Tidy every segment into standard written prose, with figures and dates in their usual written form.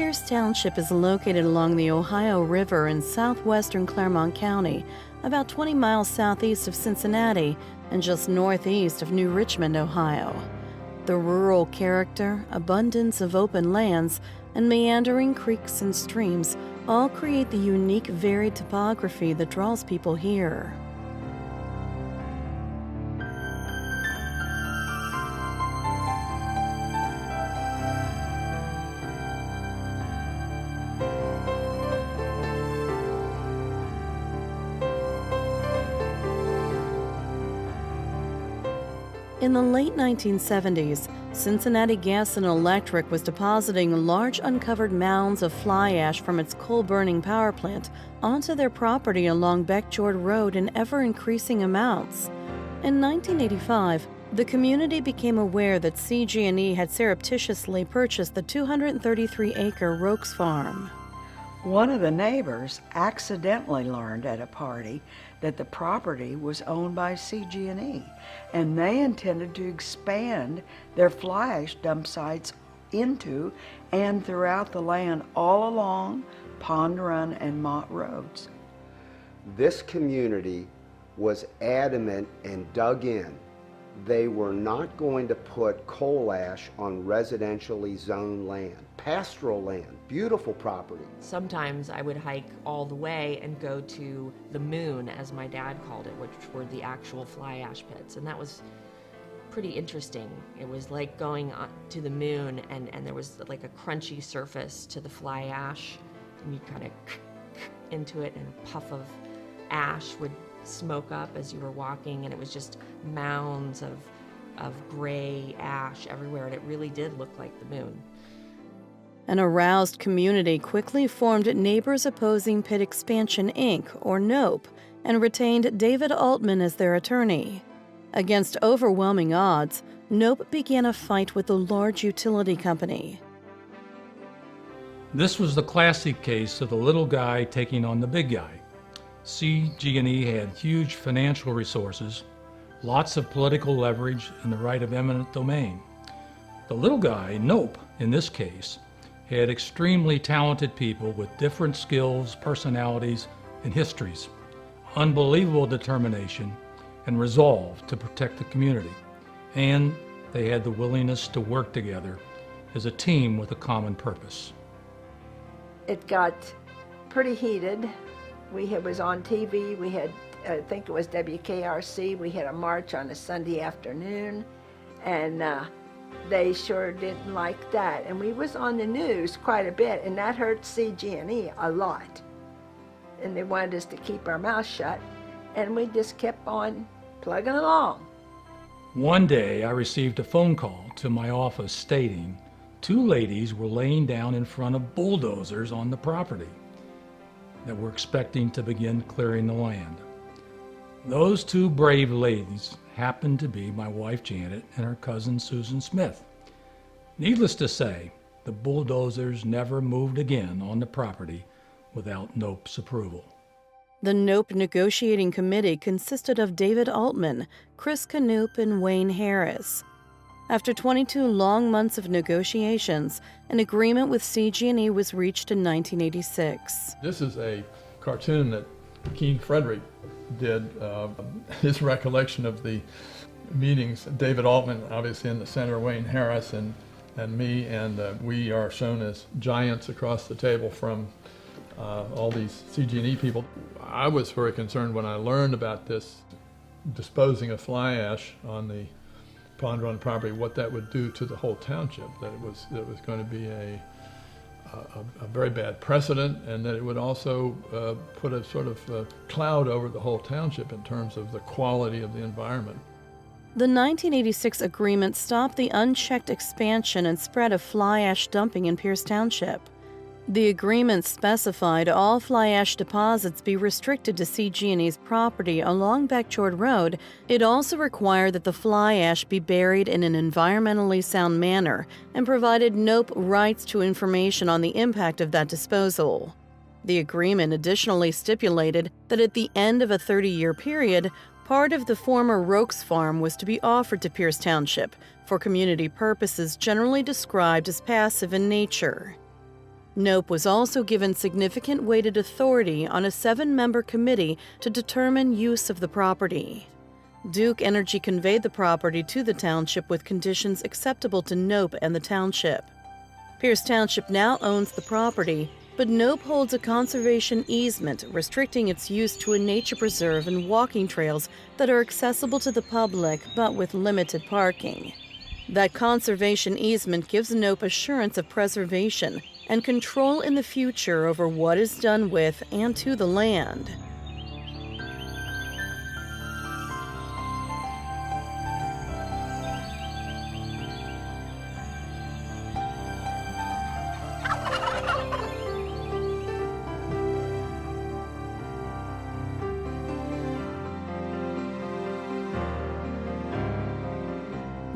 Pierce Township is located along the Ohio River in southwestern Clermont County, about 20 miles southeast of Cincinnati and just northeast of New Richmond, Ohio. The rural character, abundance of open lands, and meandering creeks and streams all create the unique, varied topography that draws people here. In the late 1970s, Cincinnati Gas and Electric was depositing large uncovered mounds of fly ash from its coal-burning power plant onto their property along Beckjord Road in ever-increasing amounts. In 1985, the community became aware that CG&E had surreptitiously purchased the 233-acre Rokes Farm. One of the neighbors accidentally learned at a party that the property was owned by CG&E, and they intended to expand their fly ash dump sites into and throughout the land all along Pond Run and Mott Roads. This community was adamant and dug in. They were not going to put coal ash on residentially zoned land, pastoral land, beautiful property. Sometimes I would hike all the way and go to the moon, as my dad called it, which were the actual fly ash pits, and that was pretty interesting. It was like going to the moon, and there was like a crunchy surface to the fly ash, and you kind of into it, and a puff of ash would smoke up as you were walking, and it was just mounds of gray ash everywhere, and it really did look like the moon. An aroused community quickly formed Neighbors Opposing Pit Expansion, Inc., or NOPE, and retained David Altman as their attorney. Against overwhelming odds, NOPE began a fight with the large utility company. This was the classic case of the little guy taking on the big guy. CG&E had huge financial resources, lots of political leverage, and the right of eminent domain. The little guy, NOPE, in this case, had extremely talented people with different skills, personalities, and histories, unbelievable determination, and resolve to protect the community. And they had the willingness to work together as a team with a common purpose. It got pretty heated. It was on TV. We had, I think it was WKRC. We had a march on a Sunday afternoon, and they sure didn't like that. And we was on the news quite a bit, and that hurt CG&E a lot. And they wanted us to keep our mouths shut, and we just kept on plugging along. One day I received a phone call to my office stating 2 ladies were laying down in front of bulldozers on the property that were expecting to begin clearing the land. Those 2 brave ladies happened to be my wife Janet and her cousin Susan Smith. Needless to say, the bulldozers never moved again on the property without NOPE's approval. The NOPE negotiating committee consisted of David Altman, Chris Knoop, and Wayne Harris. After 22 long months of negotiations, an agreement with CG&E was reached in 1986. This is a cartoon that Keen Frederick did, his recollection of the meetings. David Altman, obviously in the center, Wayne Harris and me, and we are shown as giants across the table from all these CG&E people. I was very concerned when I learned about this disposing of fly ash on the Pond Run property, what that would do to the whole township, that it was going to be a very bad precedent, and that it would also put a sort of cloud over the whole township in terms of the quality of the environment. The 1986 agreement stopped the unchecked expansion and spread of fly ash dumping in Pierce Township. The agreement specified all fly ash deposits be restricted to CG&E's property along Beckjord Road. It also required that the fly ash be buried in an environmentally sound manner and provided NOPE rights to information on the impact of that disposal. The agreement additionally stipulated that at the end of a 30-year period, part of the former Rokes Farm was to be offered to Pierce Township for community purposes generally described as passive in nature. Nope was also given significant weighted authority on a 7-member committee to determine use of the property. Duke Energy conveyed the property to the township with conditions acceptable to Nope and the township. Pierce Township now owns the property, but Nope holds a conservation easement restricting its use to a nature preserve and walking trails that are accessible to the public but with limited parking. That conservation easement gives Nope assurance of preservation and control in the future over what is done with and to the land.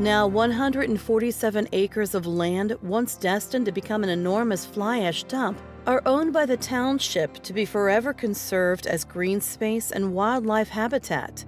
Now 147 acres of land, once destined to become an enormous fly ash dump, are owned by the township to be forever conserved as green space and wildlife habitat.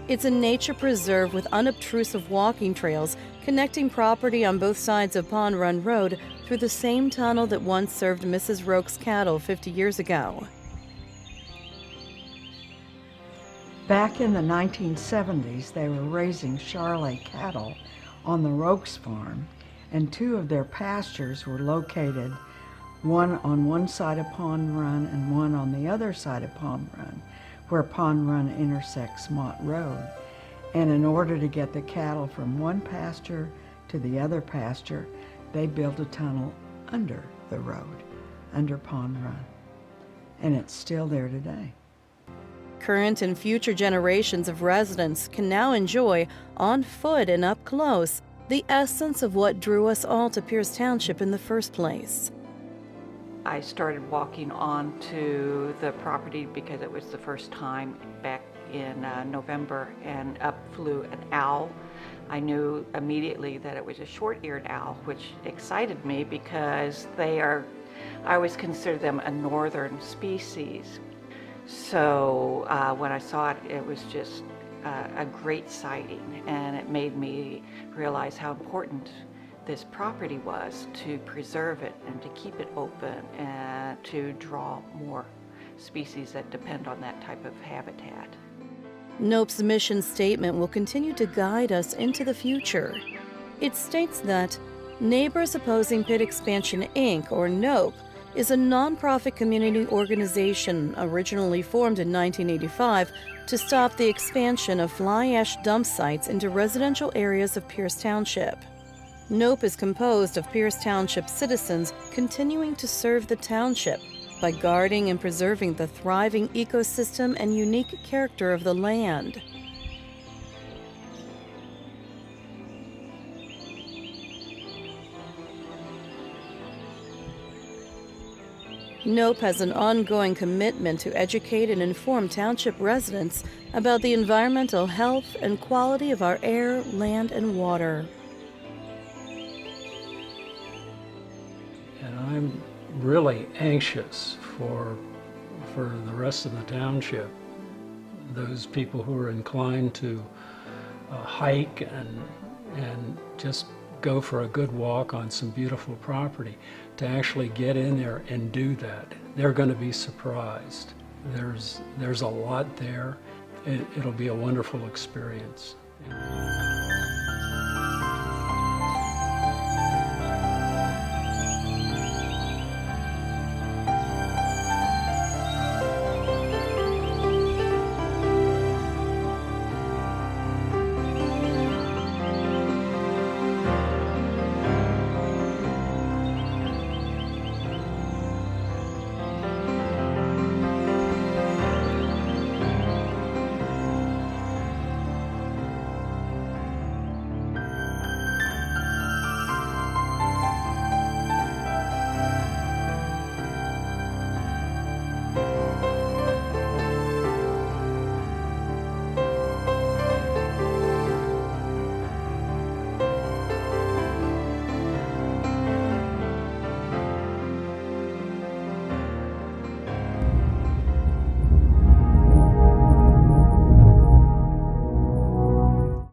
It's a nature preserve with unobtrusive walking trails connecting property on both sides of Pond Run Road through the same tunnel that once served Mrs. Roke's cattle 50 years ago. Back in the 1970s, they were raising Charolais cattle on the Rokes farm, and 2 of their pastures were located, one on one side of Pond Run and one on the other side of Pond Run, where Pond Run intersects Mott Road. And in order to get the cattle from one pasture to the other pasture, they built a tunnel under the road, under Pond Run. And it's still there today. Current and future generations of residents can now enjoy, on foot and up close, the essence of what drew us all to Pierce Township in the first place. I started walking onto the property because it was the first time back in November, and up flew an owl. I knew immediately that it was a short-eared owl, which excited me because I always consider them a northern species. So when I saw it, it was just a great sighting, and it made me realize how important this property was to preserve it and to keep it open and to draw more species that depend on that type of habitat. Nope's mission statement will continue to guide us into the future. It states that Neighbors Opposing Pit Expansion, Inc., or Nope, is a nonprofit community organization originally formed in 1985 to stop the expansion of fly ash dump sites into residential areas of Pierce Township. Nope is composed of Pierce Township citizens continuing to serve the township by guarding and preserving the thriving ecosystem and unique character of the land. Nope has an ongoing commitment to educate and inform township residents about the environmental health and quality of our air, land, and water. And I'm really anxious for the rest of the township, those people who are inclined to hike and just go for a good walk on some beautiful property, to actually get in there and do that. They're going to be surprised. There's a lot there. It'll be a wonderful experience.